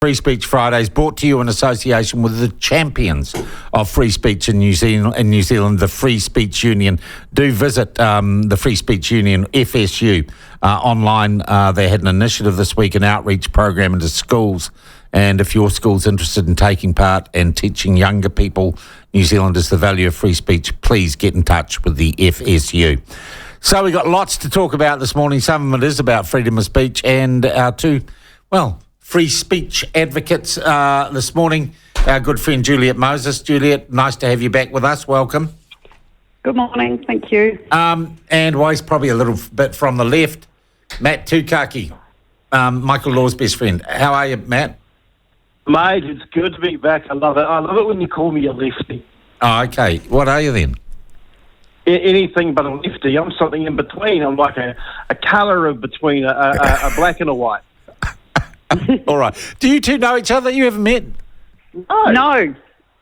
Free Speech Fridays, brought to you in association with the champions of free speech in New Zealand, the Free Speech Union. Do visit the Free Speech Union, FSU, online. They had an initiative this week, an outreach program into schools. And if your school's interested in taking part and teaching younger people, New Zealanders, the value of free speech, please get in touch with the FSU. So we've got lots to talk about this morning. Some of it is about freedom of speech, and our two, free speech advocates this morning, our good friend Juliet Moses. Juliet, nice to have you back with us. Welcome. Good morning, thank you. And he's probably a little bit from the left, Matt Tukaki, Michael Law's best friend. How are you, Matt? Mate, it's good to be back. I love it. I love it when you call me a lefty. Oh, okay. What are you then? Anything but a lefty. I'm something in between. I'm like a colour of between a black and a white. All right. Do you two know each other? You haven't met? No.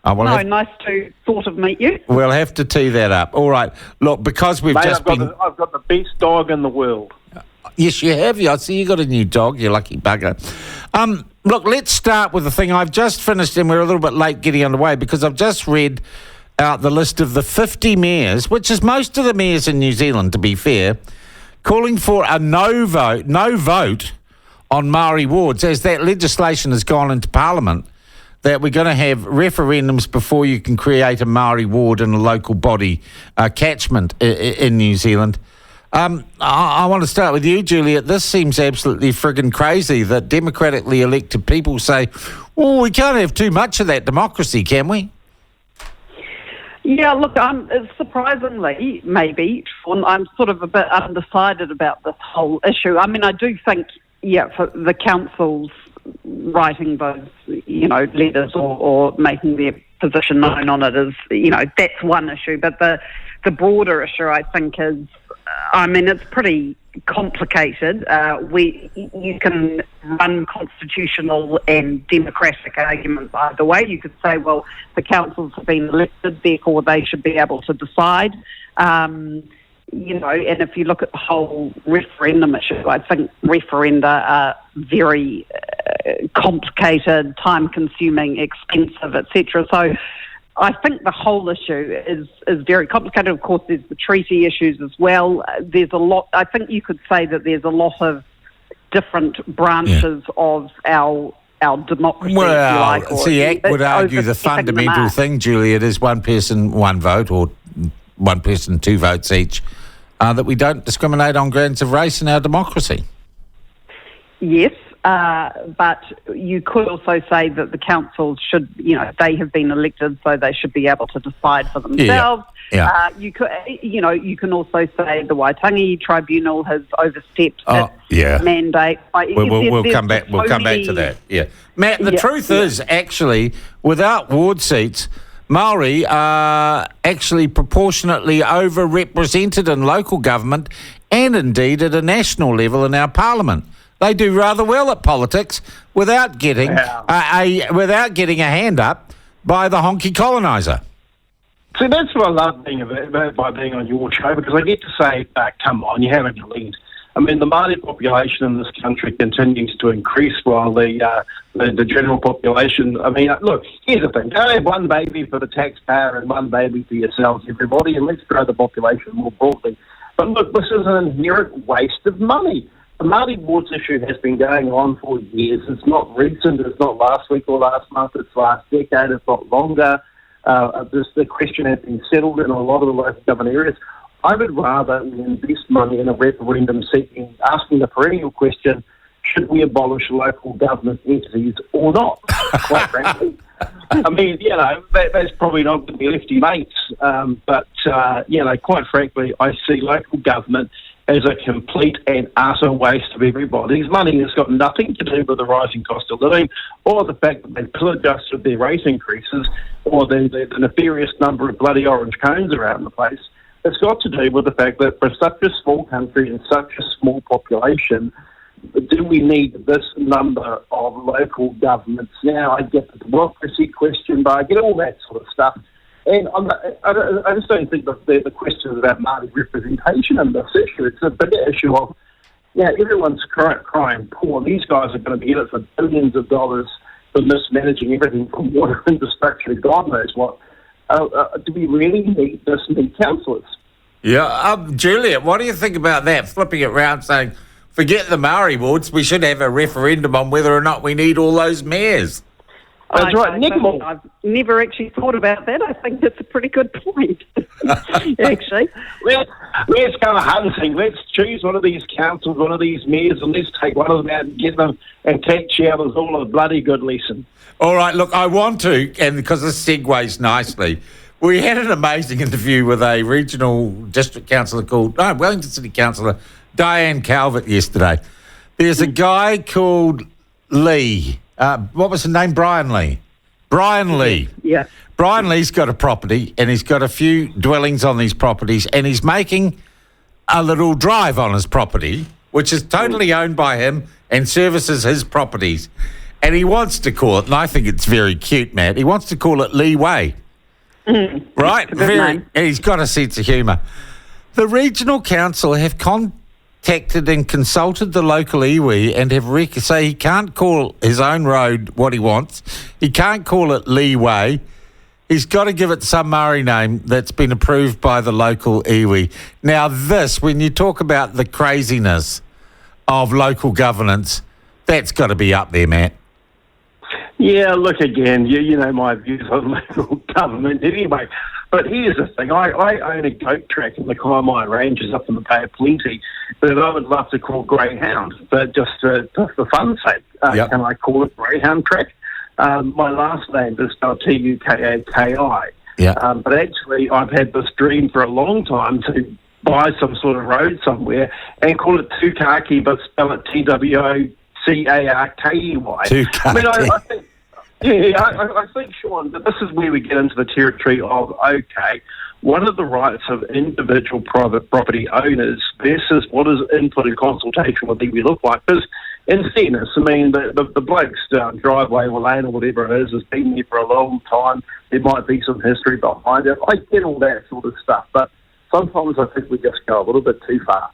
Oh, well, nice to sort of meet you. We'll have to tee that up. All right. Look, because we've I've got the best dog in the world. Yes, you have. I see you got a new dog, you lucky bugger. Look, let's start with the thing. I've just finished, and we're a little bit late getting underway, because I've just read out the list of the 50 mayors, which is most of the mayors in New Zealand, to be fair, calling for a no vote on Maori wards, as that legislation has gone into Parliament, that we're going to have referendums before you can create a Maori ward in a local body catchment in New Zealand. I want to start with you, Juliet. This seems absolutely friggin' crazy that democratically elected people say, we can't have too much of that democracy, can we? Yeah, look, surprisingly, maybe, I'm sort of a bit undecided about this whole issue. I mean, I do think, for the councils writing those, letters or making their position known on it is, that's one issue. But the broader issue, I think, is, it's pretty complicated. You can run constitutional and democratic arguments either way. You could say, well, the councils have been elected, therefore they should be able to decide. And if you look at the whole referendum issue, I think referenda are very complicated, time-consuming, expensive, etc. So I think the whole issue is very complicated. Of course, there's the treaty issues as well. There's a lot. I think you could say that there's a lot of different branches of our democracy. Well, the Act would argue the fundamental thing, Juliet, is one person, one vote, or one person, two votes each, that we don't discriminate on grounds of race in our democracy. Yes. But you could also say that the councils should, they have been elected, so they should be able to decide for themselves. Yeah. You can also say the Waitangi Tribunal has overstepped its mandate. We'll come back to that. Yeah, Matt. The truth is, actually, without ward seats, Maori are actually proportionately overrepresented in local government, and indeed at a national level in our parliament. They do rather well at politics without getting a hand up by the honky coloniser. See, that's what I love by being on your show, because I get to say, come on, you haven't lead. I mean, the Māori population in this country continues to increase while the general population, look, here's the thing. Don't have one baby for the taxpayer and one baby for yourselves, everybody, and let's grow the population more broadly. But look, this is an inherent waste of money. The Maori wards issue has been going on for years. It's not recent. It's not last week or last month. It's last decade. It's not longer. The question has been settled in a lot of the local government areas. I would rather invest money in a referendum asking the perennial question, should we abolish local government entities or not, quite frankly. That's probably not going to be lefty mates. But quite frankly, I see local government as a complete and utter waste of everybody's money. It's got nothing to do with the rising cost of living or the fact that they adjusted their rate increases or the nefarious number of bloody orange cones around the place. It's got to do with the fact that for such a small country and such a small population, do we need this number of local governments? Now, I get the democracy question, but I get all that sort of stuff. And I just don't think that the question is about Māori representation in this issue. It's a bigger issue of, everyone's crying poor. These guys are going to be in it for billions of dollars for mismanaging everything from water infrastructure to God knows what. Do we really need this many councillors? Yeah, Juliet, what do you think about that? Flipping it round, saying, forget the Maori wards, we should have a referendum on whether or not we need all those mayors. That's right, I've never actually thought about that. I think that's a pretty good point, actually. Let's go hunting. Let's choose one of these councils, one of these mayors, and let's take one of them out and get them and teach others all a bloody good lesson. All right, look, I want to, and because this segues nicely, we had an amazing interview with a regional district councillor Wellington City Councillor, Diane Calvert, yesterday. There's a guy called Lee. What was his name? Brian Lee. Brian Lee. Yeah. Brian Lee's got a property and he's got a few dwellings on these properties and he's making a little drive on his property, which is totally owned by him and services his properties. And he wants to call it, and I think it's very cute, Matt, he wants to call it Lee Way. Right? And he's got a sense of humour. The regional council have contacted and consulted the local iwi and have say he can't call his own road what he wants. He can't call it Lee Way. He's got to give it some Maori name that's been approved by the local iwi. Now this, when you talk about the craziness of local governance, that's got to be up there, Matt. Yeah, look, again, you know my views on local government anyway. But here's the thing. I own a goat track in the Kaimai Ranges up in the Bay of Plenty that I would love to call Greyhound, but just for fun's sake. Can I call it Greyhound track? My last name is spelled Tukaki. Yeah. But actually, I've had this dream for a long time to buy some sort of road somewhere and call it Tukaki, but spell it Twocarkey. Tukaki. I mean, I think... Yeah, I think, Sean, that this is where we get into the territory of, okay, what are the rights of individual private property owners versus what is input and consultation with iwi look like? Because, in fairness, I mean, the bloke's driveway or lane or whatever it is has been there for a long time. There might be some history behind it. I get all that sort of stuff, but sometimes I think we just go a little bit too far.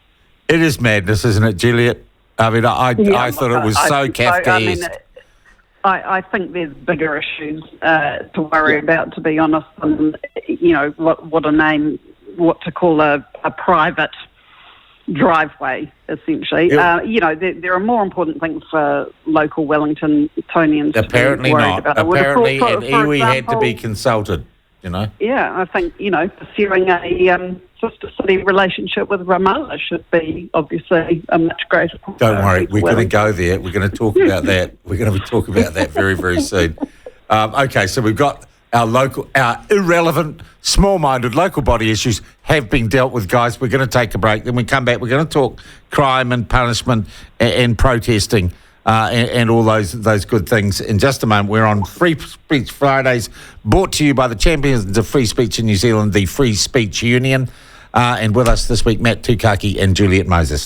It is madness, isn't it, Juliet? I mean, I thought it was so Kafkaesque. I think there's bigger issues to worry about, to be honest, than, you know, what to call a private driveway, essentially. Yeah. You know, there are more important things for local Wellingtonians Apparently to be worried not. about. Apparently, for an iwi had to example, be consulted, you know. Yeah, I think, you know, pursuing a sister city relationship with Ramallah should be obviously a much greater priority. Don't worry, we're going to go there. We're going to talk about that. We're going to talk about that very, very soon. Okay, so we've got our irrelevant, small-minded local body issues have been dealt with, guys. We're going to take a break. Then we come back. We're going to talk crime and punishment and protesting and all those good things in just a moment. We're on Free Speech Fridays, brought to you by the champions of free speech in New Zealand, the Free Speech Union. And with us this week, Matt Tukaki and Juliet Moses.